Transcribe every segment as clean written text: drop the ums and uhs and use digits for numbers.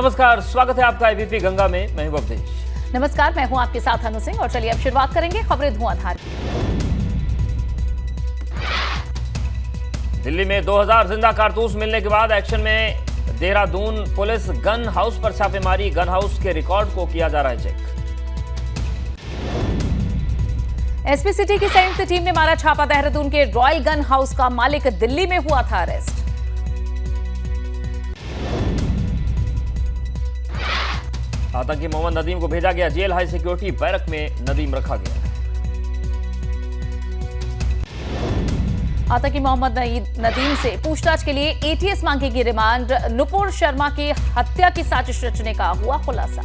नमस्कार, स्वागत है आपका एबीपी गंगा में। मैं हूं अवधेश। नमस्कार, मैं हूं आपके साथ अनु सिंह और चलिए अब शुरुआत करेंगे खबरें धुआंधार की। दिल्ली में 2000 जिंदा कारतूस मिलने के बाद एक्शन में देहरादून पुलिस गन हाउस पर छापेमारी। गन हाउस के रिकॉर्ड को किया जा रहा है चेक। एसपी सिटी की संयुक्त टीम ने मारा छापा। देहरादून के रॉयल गन हाउस का मालिक दिल्ली में हुआ था अरेस्ट। आतंकी मोहम्मद नदीम को भेजा गया जेल। हाई सिक्योरिटी बैरक में नदीम रखा गया। आतंकी मोहम्मद नदीम से पूछताछ के लिए एटीएस मांगेगी रिमांड। नुपुर शर्मा की हत्या की साजिश रचने का हुआ खुलासा।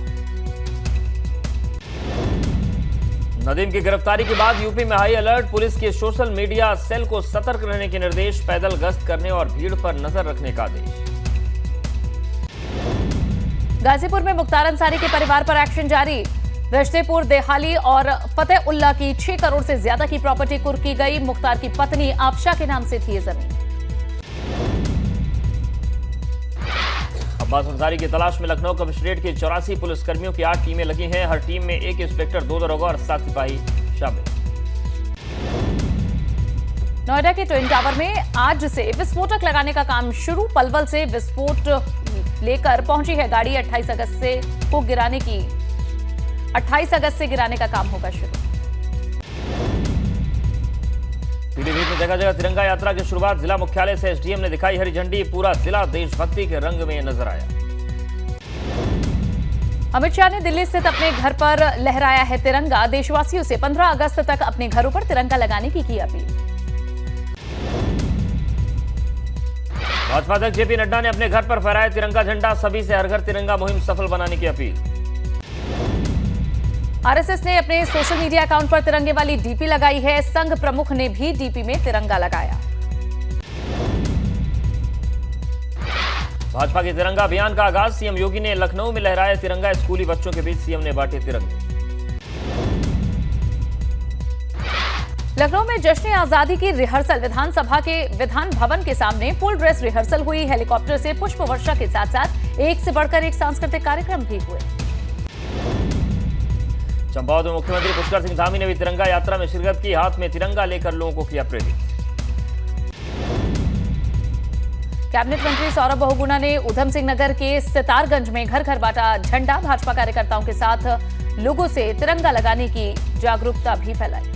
नदीम की गिरफ्तारी के बाद यूपी में हाई अलर्ट। पुलिस के सोशल मीडिया सेल को सतर्क रहने के निर्देश। पैदल गश्त करने और भीड़ पर नजर रखने का आदेश। गाजीपुर में मुख्तार अंसारी के परिवार पर एक्शन जारी। रश्तेपुर, देहाली और फतेहुल्ला की 6 करोड़ से ज्यादा की प्रॉपर्टी कुर्क की गई। मुख्तार की पत्नी आबशा के नाम से थी ये जमीन। अब्बास अंसारी की तलाश में लखनऊ कमिश्नरेट के 84 पुलिसकर्मियों की 8 टीमें लगी हैं। हर टीम में 1 इंस्पेक्टर, 2 दरोगा और 7 सिपाही शामिल। नोएडा के ट्विन टावर में आज से विस्फोटक लगाने का काम शुरू। पलवल से विस्फोट लेकर पहुंची है गाड़ी। 28 अगस्त से गिराने का काम होगा शुरू। पीलीभीत में जगह जगह तिरंगा यात्रा की शुरुआत। जिला मुख्यालय से एसडीएम ने दिखाई हरी झंडी। पूरा जिला देशभक्ति के रंग में नजर आया। अमित शाह ने दिल्ली स्थित अपने घर पर लहराया है तिरंगा। देशवासियों से 15 अगस्त तक अपने घरों पर तिरंगा लगाने की अपील। भाजपा अध्यक्ष जेपी नड्डा ने अपने घर पर फहराया तिरंगा झंडा। सभी से हर घर तिरंगा मुहिम सफल बनाने की अपील। आरएसएस ने अपने सोशल मीडिया अकाउंट पर तिरंगे वाली डीपी लगाई है। संघ प्रमुख ने भी डीपी में तिरंगा लगाया। भाजपा के तिरंगा अभियान का आगाज। सीएम योगी ने लखनऊ में लहराया तिरंगा। स्कूली बच्चों के बीच सीएम ने बांटे तिरंगे। लखनऊ में जश्न आजादी की रिहर्सल। विधानसभा के विधान भवन के सामने फुल ड्रेस रिहर्सल हुई। हेलीकॉप्टर से पुष्प वर्षा के साथ साथ एक से बढ़कर एक सांस्कृतिक कार्यक्रम भी हुए। चंपावत में मुख्यमंत्री पुष्कर सिंह धामी ने भी तिरंगा यात्रा में शिरकत की। हाथ में तिरंगा लेकर लोगों को किया प्रेरित। कैबिनेट मंत्री सौरभ बहुगुणा ने उधम सिंह नगर के सितारगंज में घर घर बांटा झंडा। भाजपा कार्यकर्ताओं के साथ लोगों से तिरंगा लगाने की जागरूकता भी फैलाई।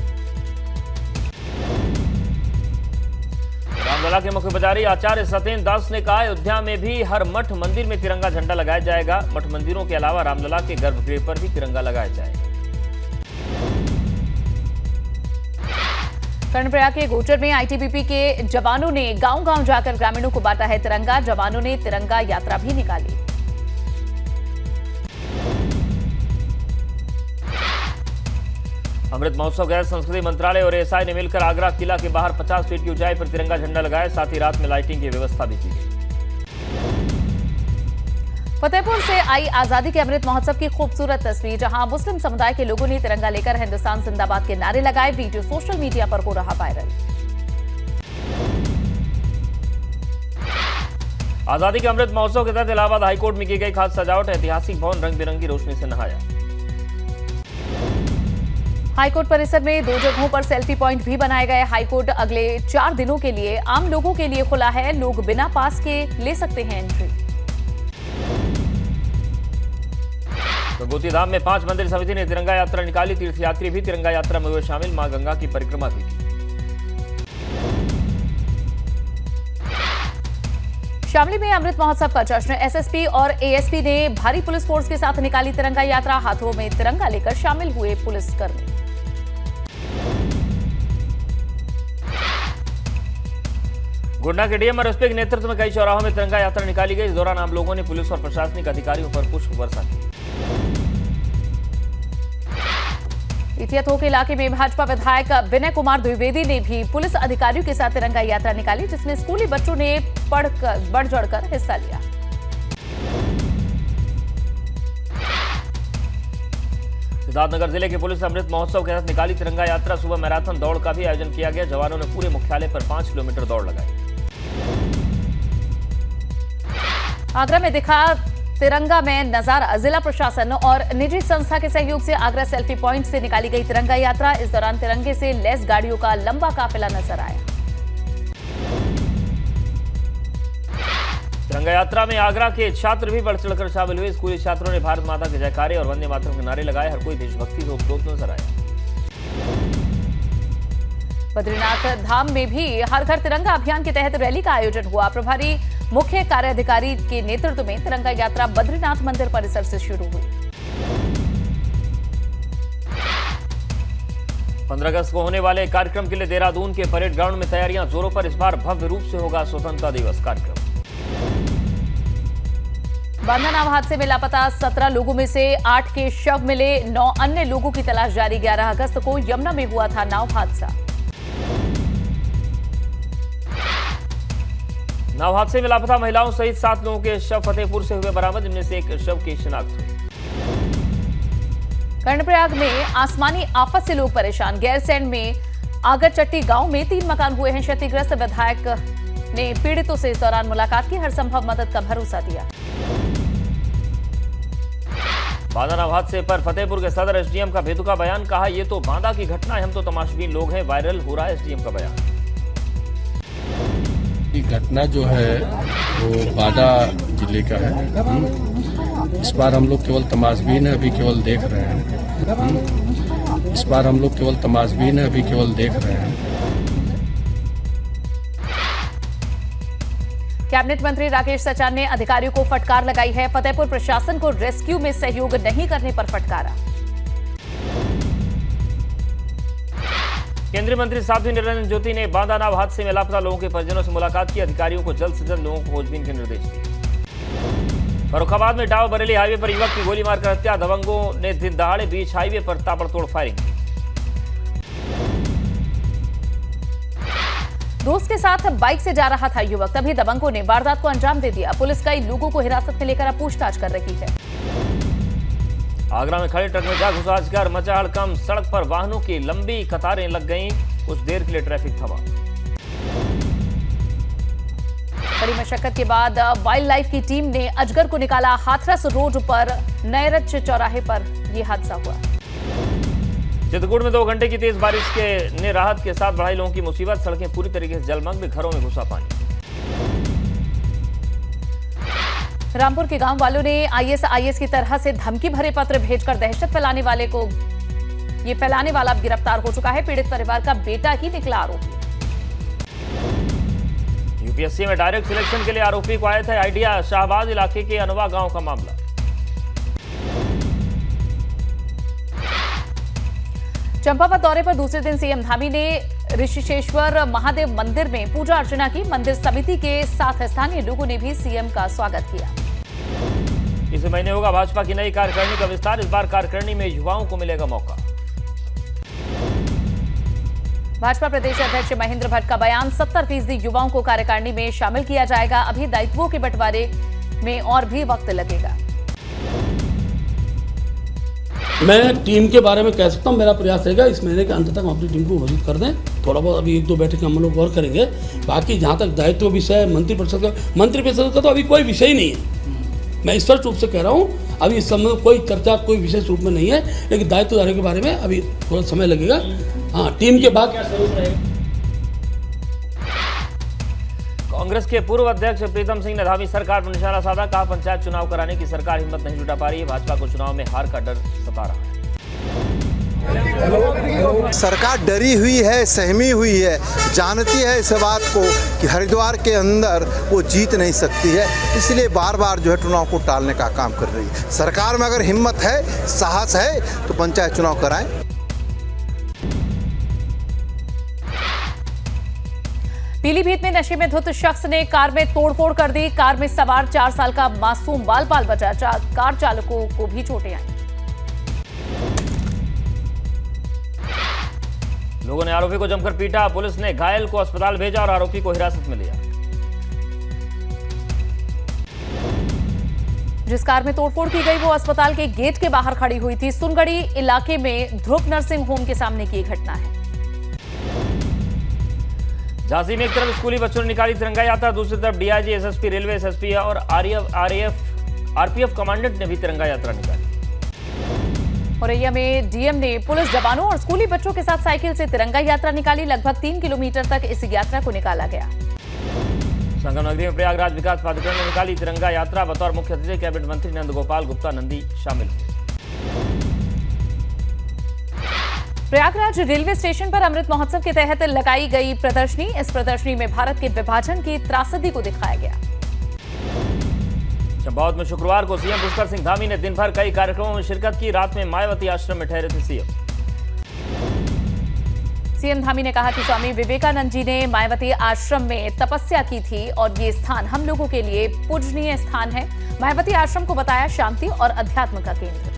रामलला के मुख्य पुजारी आचार्य सत्येंद्र दास ने कहा अयोध्या में भी हर मठ मंदिर में तिरंगा झंडा लगाया जाएगा। मठ मंदिरों के अलावा रामलला के गर्भगृह पर भी तिरंगा लगाया जाएगा। कर्णप्रयाग के गोचर में आईटीबीपी के जवानों ने गांव-गांव जाकर ग्रामीणों को बांटा है तिरंगा। जवानों ने तिरंगा यात्रा भी निकाली। अमृत महोत्सव गैर संस्कृति मंत्रालय और एएसआई ने मिलकर आगरा किला के बाहर 50 फीट की ऊंचाई पर तिरंगा झंडा लगाया। साथ ही रात में लाइटिंग की व्यवस्था भी की गई। फतेहपुर से आई आजादी के अमृत महोत्सव की खूबसूरत तस्वीर, जहां मुस्लिम समुदाय के लोगों ने तिरंगा लेकर हिंदुस्तान जिंदाबाद के नारे लगाए। वीडियो सोशल मीडिया पर हो रहा वायरल। आजादी के अमृत महोत्सव के तहत इलाहाबाद हाईकोर्ट में की गई खास सजावट। ऐतिहासिक भवन रंग बिरंगी रोशनी से नहाया। हाईकोर्ट परिसर में 2 जगहों पर सेल्फी पॉइंट भी बनाए गए। हाईकोर्ट अगले 4 दिनों के लिए आम लोगों के लिए खुला है। लोग बिना पास के ले सकते हैं एंट्री। विभूति धाम में 5 मंदिर समिति ने तिरंगा यात्रा निकाली। तीर्थयात्री भी तिरंगा यात्रा में हुए शामिल। मां गंगा की परिक्रमा भी की। शामली में अमृत महोत्सव का जश्न। एसएसपी और एएसपी ने भारी पुलिस फोर्स के साथ निकाली तिरंगा यात्रा। हाथों में तिरंगा लेकर शामिल हुए पुलिसकर्मी। गोड्डा के डीएम और एसपी के नेतृत्व में कई चौराहों में तिरंगा यात्रा निकाली गई। इस दौरान आम लोगों ने पुलिस और प्रशासनिक अधिकारियों पर पुष्प वर्षा की। इतियथो के इलाके में भाजपा विधायक विनय कुमार द्विवेदी ने भी पुलिस अधिकारियों के साथ तिरंगा यात्रा निकाली, जिसमें स्कूली बच्चों ने बढ़ चढ़कर हिस्सा लिया। सिद्धार्थनगर जिले की पुलिस अमृत महोत्सव के तहत निकाली तिरंगा यात्रा। सुबह मैराथन दौड़ का भी आयोजन किया गया। जवानों ने पूरे मुख्यालय पर 5 किलोमीटर दौड़ लगाई। आगरा में दिखा तिरंगा में नजारा। जिला प्रशासन और निजी संस्था के सहयोग से आगरा सेल्फी पॉइंट से निकाली गई तिरंगा यात्रा। इस दौरान तिरंगे से लैस गाड़ियों का लंबा काफिला नजर आया। तिरंगा यात्रा में आगरा के छात्र भी बढ़ चढ़कर शामिल हुए। स्कूली छात्रों ने भारत माता के जयकारे और वंदे मातरम के नारे लगाए। हर कोई देशभक्ति से ओतप्रोत नजर आया। बद्रीनाथ धाम में भी हर घर तिरंगा अभियान के तहत रैली का आयोजन हुआ। प्रभारी मुख्य कार्याधिकारी के नेतृत्व में तिरंगा यात्रा बद्रीनाथ मंदिर परिसर से शुरू हुई। 15 अगस्त को होने वाले कार्यक्रम के लिए देहरादून के परेड ग्राउंड में तैयारियां जोरों पर। इस बार भव्य रूप से होगा स्वतंत्रता दिवस कार्यक्रम। बांदा नाव हादसे में लापता 17 लोगों में से 8 के शव मिले। 9 अन्य लोगों की तलाश जारी। 11 अगस्त को यमुना में हुआ था नाव हादसा। नाव हादसे में लापता महिलाओं सहित 7 लोगों के शव फतेहपुर से हुए बरामद, जिनमें से एक शव की शिनाख्त हुई। कर्णप्रयाग में आसमानी आफत से लोग परेशान। गैरसैंण में आगरचट्टी गांव में 3 मकान हुए हैं क्षतिग्रस्त। विधायक ने पीड़ितों से इस दौरान मुलाकात की, हर संभव मदद का भरोसा दिया। बांदा नाव हादसे पर फतेहपुर के सदर एसडीएम का बेतुका बयान। कहा, ये तो बांदा की घटना है, हम तो तमाशबीन लोग हैं। वायरल हो रहा है एसडीएम का बयान। ये घटना जो है वो बांदा जिले का है। इस बार हम लोग केवल तमाशबीन है, अभी केवल देख रहे हैं। इस बार हम लोग केवल तमाशबीन है, अभी केवल देख रहे हैं। कैबिनेट मंत्री राकेश सचान ने अधिकारियों को फटकार लगाई है। फतेहपुर प्रशासन को रेस्क्यू में सहयोग नहीं करने पर फटकारा। केंद्रीय मंत्री साध्वी निरंजन ज्योति ने बांदा नाव हादसे में लापता लोगों के परिजनों से मुलाकात की। अधिकारियों को जल्द से जल्द लोगों को खोजबीन के निर्देश दिए। फर्रुखाबाद में डाव बरेली हाईवे पर युवक की गोली मारकर हत्या। दबंगों ने दिन दहाड़े बीच हाईवे पर ताबड़तोड़ फायरिंग की। दोस्त के साथ बाइक से जा रहा था युवक, तभी दबंगों ने वारदात को अंजाम दे दिया। पुलिस कई लोगों को हिरासत में लेकर अब पूछताछ कर रही है। आगरा में खड़े ट्रक में जा घुसा अजगर। मचा हड़कंप। सड़क पर वाहनों की लंबी कतारें लग गईं। कुछ देर के लिए ट्रैफिक थमा। बड़ी मशक्कत के बाद वाइल्ड लाइफ की टीम ने अजगर को निकाला। हाथरस रोड पर नैरच चौराहे पर यह हादसा हुआ। चित्रकूट में 2 घंटे की तेज बारिश ने राहत के साथ बढ़ाई लोगों की मुसीबत। सड़कें पूरी तरीके से जलमग्न। घरों में घुसा पानी। रामपुर के गांव वालों ने आईएसआईएस की तरह से धमकी भरे पत्र भेजकर दहशत फैलाने वाला अब गिरफ्तार हो चुका है। पीड़ित परिवार का बेटा ही निकला आरोपी। यूपीएससी में डायरेक्ट सिलेक्शन के लिए आरोपी को आया था आइडिया। शाहबाद इलाके के अनवा गांव का मामला। चंपावत दौरे पर दूसरे दिन सीएम धामी ने ऋषिकेश्वर महादेव मंदिर में पूजा अर्चना की। मंदिर समिति के साथ स्थानीय लोगों ने भी सीएम का स्वागत किया। इस महीने होगा भाजपा की नई कार्यकारिणी का विस्तार। इस बार कार्यकारिणी में युवाओं को मिलेगा मौका। भाजपा प्रदेश अध्यक्ष महेंद्र भट्ट का बयान। 70% युवाओं को कार्यकारिणी में शामिल किया जाएगा। अभी दायित्वों के बंटवारे में और भी वक्त लगेगा। मैं टीम के बारे में कह सकता हूं, मेरा प्रयास रहेगा इस महीने के अंत तक हम अपनी टीम को घोषित कर दें। थोड़ा बहुत अभी 1-2 बैठक हम लोग और करेंगे। बाकी जहां तक दायित्व विषय मंत्रिपरिषद का तो अभी कोई विषय ही नहीं है। मैं स्पष्ट रूप से कह रहा हूं, अभी इस समय कोई चर्चा कोई विशेष रूप में नहीं है, लेकिन दायित्वधारियों के बारे में अभी थोड़ा समय लगेगा। हाँ, टीम के बाद क्या स्वरूप रहेगा। कांग्रेस के पूर्व अध्यक्ष प्रीतम सिंह ने धामी सरकार पर निशाना साधा। कहा, पंचायत चुनाव कराने की सरकार हिम्मत नहीं जुटा पा रही है। भाजपा को चुनाव में हार का डर सता रहा है। सरकार डरी हुई है, सहमी हुई है, जानती है इस बात को कि हरिद्वार के अंदर वो जीत नहीं सकती है, इसलिए बार बार जो है चुनाव को टालने का काम कर रही है। सरकार में अगर हिम्मत है, साहस है तो पंचायत चुनाव कराएं। पीलीभीत में नशे में धुत शख्स ने कार में तोड़फोड़ कर दी। कार में सवार 4 साल का मासूम बाल बाल बचा। कार चालकों को भी चोटें आई। लोगों ने आरोपी को जमकर पीटा। पुलिस ने घायल को अस्पताल भेजा और आरोपी को हिरासत में लिया। जिस कार में तोड़फोड़ की गई वो अस्पताल के गेट के बाहर खड़ी हुई थी। सुनगढ़ी इलाके में ध्रुव नर्सिंग होम के सामने की घटना है। झांसी में एक तरफ स्कूली बच्चों ने निकाली तिरंगा यात्रा, दूसरी तरफ डीआईजी, एसएसपी, रेलवे एसएसपी और आरएएफ आरपीएफ कमांडेंट ने भी तिरंगा यात्रा निकाली। औरैया में डीएम ने पुलिस जवानों और स्कूली बच्चों के साथ साइकिल से तिरंगा यात्रा निकाली। लगभग 3 किलोमीटर तक इस यात्रा को निकाला गया। संगम नगरी में प्रयागराज विकास प्राधिकरण ने निकाली तिरंगा यात्रा। बतौर मुख्य अतिथि कैबिनेट मंत्री नंदगोपाल गुप्ता नंदी शामिल हुए। प्रयागराज रेलवे स्टेशन पर अमृत महोत्सव के तहत लगाई गई प्रदर्शनी। इस प्रदर्शनी में भारत के विभाजन की त्रासदी को दिखाया गया। चंपावत में शुक्रवार को सीएम पुष्कर सिंह धामी ने दिन भर कई कार्यक्रमों में शिरकत की। रात में मायावती आश्रम में ठहरे थे सीएम धामी ने कहा कि स्वामी विवेकानंद जी ने मायावती आश्रम में तपस्या की थी और ये स्थान हम लोगों के लिए पूजनीय स्थान है। मायावती आश्रम को बताया शांति और अध्यात्म का केंद्र।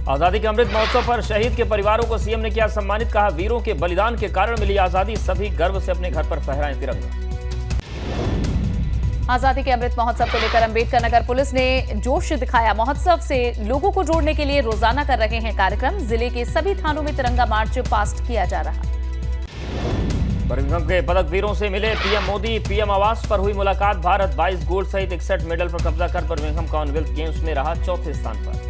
आजादी के अमृत महोत्सव पर शहीद के परिवारों को सीएम ने किया सम्मानित। कहा, वीरों के बलिदान के कारण मिली आजादी, सभी गर्व से अपने घर पर फहराएं तिरंगा। आजादी के अमृत महोत्सव को लेकर अंबेडकर नगर पुलिस ने जोश दिखाया। महोत्सव से लोगों को जोड़ने के लिए रोजाना कर रहे हैं कार्यक्रम। जिले के सभी थानों में तिरंगा मार्च पास्ट किया जा रहा। बर्मिंघम के पदक वीरों से मिले पीएम मोदी। पीएम आवास पर हुई मुलाकात। भारत 22 गोल्ड सहित 61 मेडल पर कब्जा कर बर्मिंघम कॉमनवेल्थ गेम्स में रहा चौथे स्थान पर।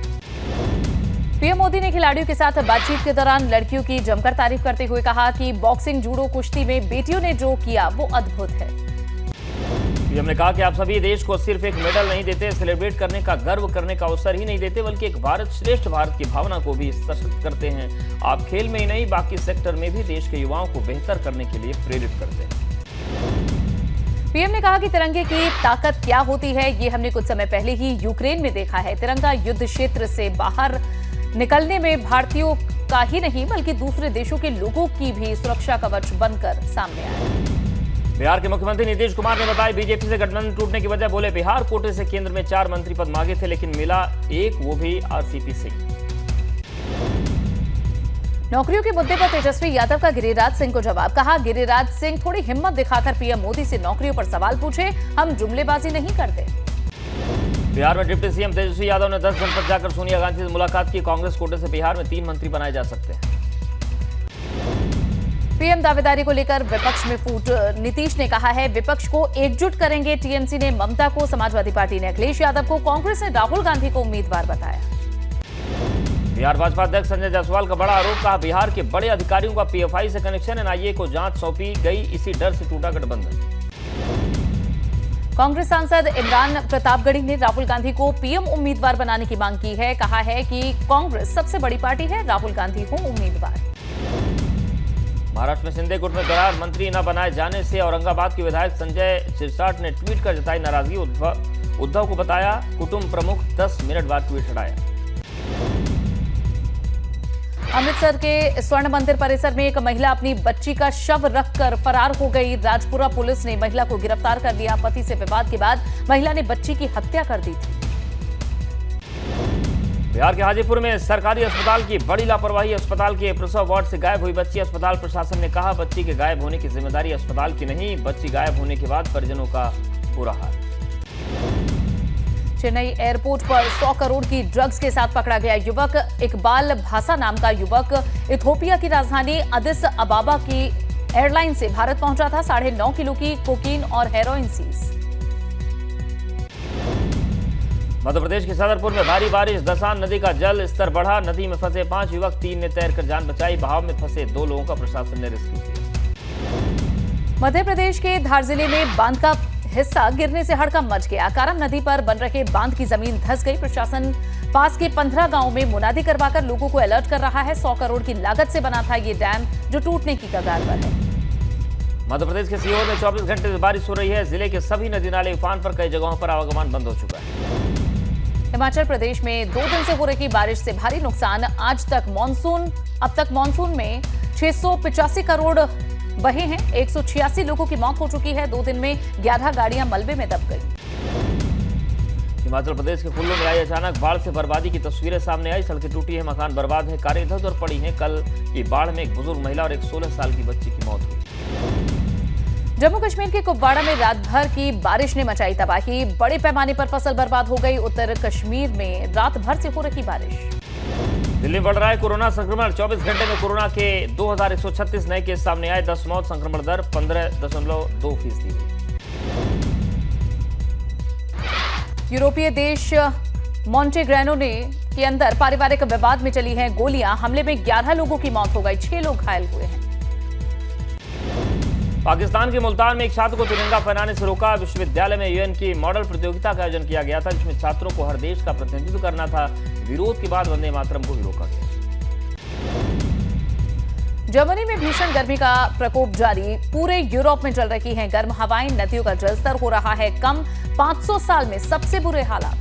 पीएम मोदी ने खिलाड़ियों के साथ बातचीत के दौरान लड़कियों की जमकर तारीफ करते हुए कहा कि बॉक्सिंग, जूडो, कुश्ती में बेटियों ने जो किया वो अद्भुत है। पीएम ने कहा कि आप सभी देश को सिर्फ एक मेडल नहीं देते, सेलिब्रेट करने का, गर्व करने का अवसर ही नहीं देते, बल्कि एक भारत श्रेष्ठ भारत की भावना को भी सशक्त करते हैं। आप खेल में ही नहीं, बाकी सेक्टर में भी देश के युवाओं को बेहतर करने के लिए प्रेरित करते हैं। पीएम ने कहा कि तिरंगे की ताकत क्या होती है, ये हमने कुछ समय पहले ही यूक्रेन में देखा है। तिरंगा युद्ध क्षेत्र से बाहर निकलने में भारतीयों का ही नहीं बल्कि दूसरे देशों के लोगों की भी सुरक्षा कवच बनकर सामने आया। बिहार के मुख्यमंत्री नीतीश कुमार ने बताया बीजेपी से गठबंधन टूटने की वजह। बोले, बिहार कोटे से केंद्र में 4 मंत्री पद मांगे थे लेकिन मिला एक, वो भी आरसीपी सिंह। नौकरियों के मुद्दे पर तेजस्वी यादव का गिरिराज सिंह को जवाब। कहा, गिरिराज सिंह थोड़ी हिम्मत दिखाकर पीएम मोदी से नौकरियों पर सवाल पूछे, हम जुमलेबाजी नहीं करते। बिहार में डिप्टी सीएम तेजस्वी यादव ने 10 जनपद जाकर सोनिया गांधी से मुलाकात की। कांग्रेस कोटे से बिहार में 3 मंत्री बनाए जा सकते हैं। पीएम दावेदारी को लेकर विपक्ष में फूट। नीतीश ने कहा है, विपक्ष को एकजुट करेंगे। टीएमसी ने ममता को, समाजवादी पार्टी ने अखिलेश यादव को, कांग्रेस ने राहुल गांधी को उम्मीदवार बताया। बिहार भाजपा अध्यक्ष संजय जायसवाल का बड़ा आरोप। कहा, बिहार के बड़े अधिकारियों का पीएफआई से कनेक्शन, एनआईए को जांच सौंपी गई, इसी डर से टूटा गठबंधन। कांग्रेस सांसद इमरान प्रतापगढ़ी ने राहुल गांधी को पीएम उम्मीदवार बनाने की मांग की है। कहा है कि कांग्रेस सबसे बड़ी पार्टी है, राहुल गांधी हो उम्मीदवार। महाराष्ट्र में शिंदे गुट में दरार, मंत्री न बनाए जाने से औरंगाबाद के विधायक संजय सिरसाट ने ट्वीट कर जताई नाराजगी। उद्धव को बताया कुटुंब प्रमुख, 10 मिनट बाद ट्वीट हटाया। अमृतसर के स्वर्ण मंदिर परिसर में एक महिला अपनी बच्ची का शव रखकर फरार हो गई। राजपुरा पुलिस ने महिला को गिरफ्तार कर लिया। पति से विवाद के बाद महिला ने बच्ची की हत्या कर दी थी। बिहार के हाजीपुर में सरकारी अस्पताल की बड़ी लापरवाही। अस्पताल के प्रसव वार्ड से गायब हुई बच्ची। अस्पताल प्रशासन ने कहा, बच्ची के गायब होने की जिम्मेदारी अस्पताल की नहीं। बच्ची गायब होने के बाद परिजनों का बुरा हाल। चेन्नई एयरपोर्ट पर 100 करोड़ की ड्रग्स के साथ पकड़ा गया युवक। इकबाल भासा नाम का युवक इथोपिया की राजधानी अदिस अबाबा की एयरलाइन से भारत पहुंचा था। 9.5 किलो की कोकीन और हेरोइन सीज। मध्य प्रदेश के सदरपुर में भारी बारिश। दसान नदी का जल स्तर बढ़ा। नदी में फंसे 5 युवक, 3 ने तैरकर जान बचाई। बहाव में फंसे 2 लोगों का प्रशासन ने रेस्क्यू किया। मध्य प्रदेश के धार जिले में बांध का हिस्सा गिरने से हड़कंप मच गया। कारम नदी पर बन रहे बांध की जमीन धंस गई। प्रशासन पास के 15 गांवों में मुनादी करवाकर लोगों को अलर्ट कर रहा है। 100 करोड़ की लागत से बना था ये डैम, जो टूटने की कगार पर है। मध्य प्रदेश के सीहोर में 24 घंटे से बारिश हो रही है। जिले के सभी नदी नाले उफान पर, कई जगहों पर आवागमन बंद हो चुका है। हिमाचल प्रदेश में 2 दिन से हो रही बारिश से भारी नुकसान। अब तक मानसून में 685 करोड़ बहे हैं। 186 लोगों की मौत हो चुकी है। 2 दिन में 11 गाड़ियां मलबे में दब गई। हिमाचल प्रदेश के कुल्लू में आई अचानक बाढ़ से बर्बादी की तस्वीरें सामने आई। सड़कें टूटी है, मकान बर्बाद है, कारें इधर-उधर पड़ी हैं। कल की बाढ़ में एक बुजुर्ग महिला और एक 16 साल की बच्ची की मौत हुई। जम्मू कश्मीर के कुपवाड़ा में रात भर की बारिश ने मचाई तबाही। बड़े पैमाने पर फसल बर्बाद हो गई। उत्तर कश्मीर में रात भर से हो रही बारिश। दिल्ली में बढ़ रहा है कोरोना संक्रमण। 24 घंटे में कोरोना के 2136 नए केस सामने आए। 10 मौत। संक्रमण दर 15.2% हुई। यूरोपीय देश मॉन्टेग्रेनो के अंदर पारिवारिक विवाद में चली हैं गोलियां। हमले में 11 लोगों की मौत हो गई, 6 लोग घायल हुए हैं। पाकिस्तान के मुल्तान में एक छात्र को तिरंगा फहराने से रोका। विश्वविद्यालय में यूएन की मॉडल प्रतियोगिता का आयोजन किया गया था, जिसमें छात्रों को हर देश का प्रतिनिधित्व करना था। विरोध के बाद वंदे मातरम को भी रोका गया। जर्मनी में भीषण गर्मी का प्रकोप जारी, पूरे यूरोप में चल रही हैं गर्म हवाएं। नदियों का जलस्तर हो रहा है कम, 500 साल में सबसे बुरे हालात।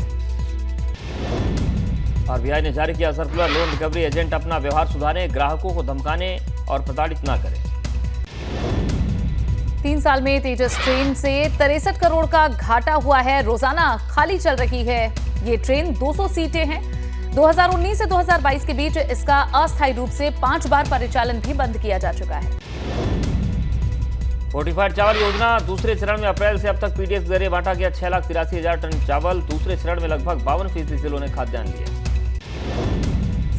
आरबीआई ने जारी किया सर्कुलर, लोन रिकवरी एजेंट अपना व्यवहार सुधारें, ग्राहकों को धमकाने और प्रताड़ित न करें। 3 साल में तेजस ट्रेन से 63 करोड़ का घाटा हुआ है। रोजाना खाली चल रही है ये ट्रेन, 200 सीटें हैं। 2019 से 2022 के बीच इसका अस्थायी रूप से 5 बार परिचालन भी बंद किया जा चुका है। फोर्टिफाइड चावल योजना दूसरे चरण में अप्रैल से अब तक पीडीएस के जरिए बांटा गया 6,83,000 टन चावल। दूसरे चरण में लगभग 52% जिलों ने खाद्यान्न लिया।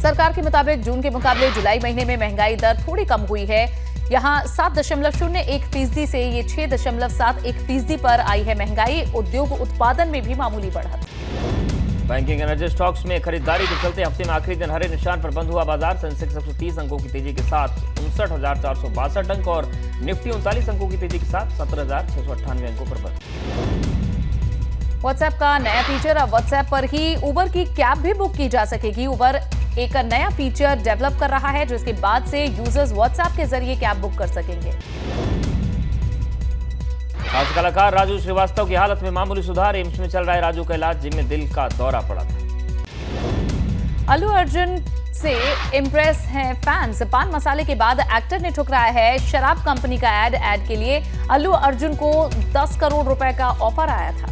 सरकार के मुताबिक जून के मुकाबले जुलाई महीने में महंगाई दर थोड़ी कम हुई है। यहाँ 7.01% से ये 6.71% पर आई है महंगाई। उद्योग उत्पादन में भी मामूली बढ़त। बैंकिंग एनर्जी स्टॉक्स में खरीदारी के चलते हफ्ते में आखिरी दिन हरे निशान पर बंद हुआ बाजार। सेंसेक्स 130 अंकों की तेजी के साथ 59,462 अंक और निफ्टी 39 अंकों की तेजी के साथ 17,698 अंकों पर बंद। व्हाट्सएप का नया फीचर, अब व्हाट्सएप पर ही उबर की कैब भी बुक की जा सकेगी। उबर एक नया फीचर डेवलप कर रहा है, जिसके बाद से यूजर्स व्हाट्सएप के जरिए कैब बुक कर सकेंगे। आज कलाकार राजू श्रीवास्तव की हालत में मामूली सुधार। एम्स में चल रहा है राजू का इलाज, जिनमें दिल का दौरा पड़ा था। अल्लू अर्जुन से इम्प्रेस हैं फैंस। पान मसाले के बाद एक्टर ने ठुकराया है शराब कंपनी का ऐड के लिए अल्लू अर्जुन को 10 करोड़ रुपए का ऑफर आया था।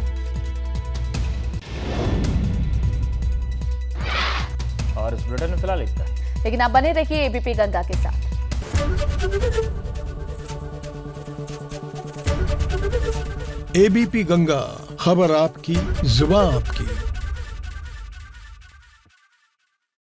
और इस बुलेटिन में फिलहाल इतना है, लेकिन आप बने रहिए एबीपी गंगा के साथ। एबीपी गंगा, खबर आपकी, जुबान आपकी।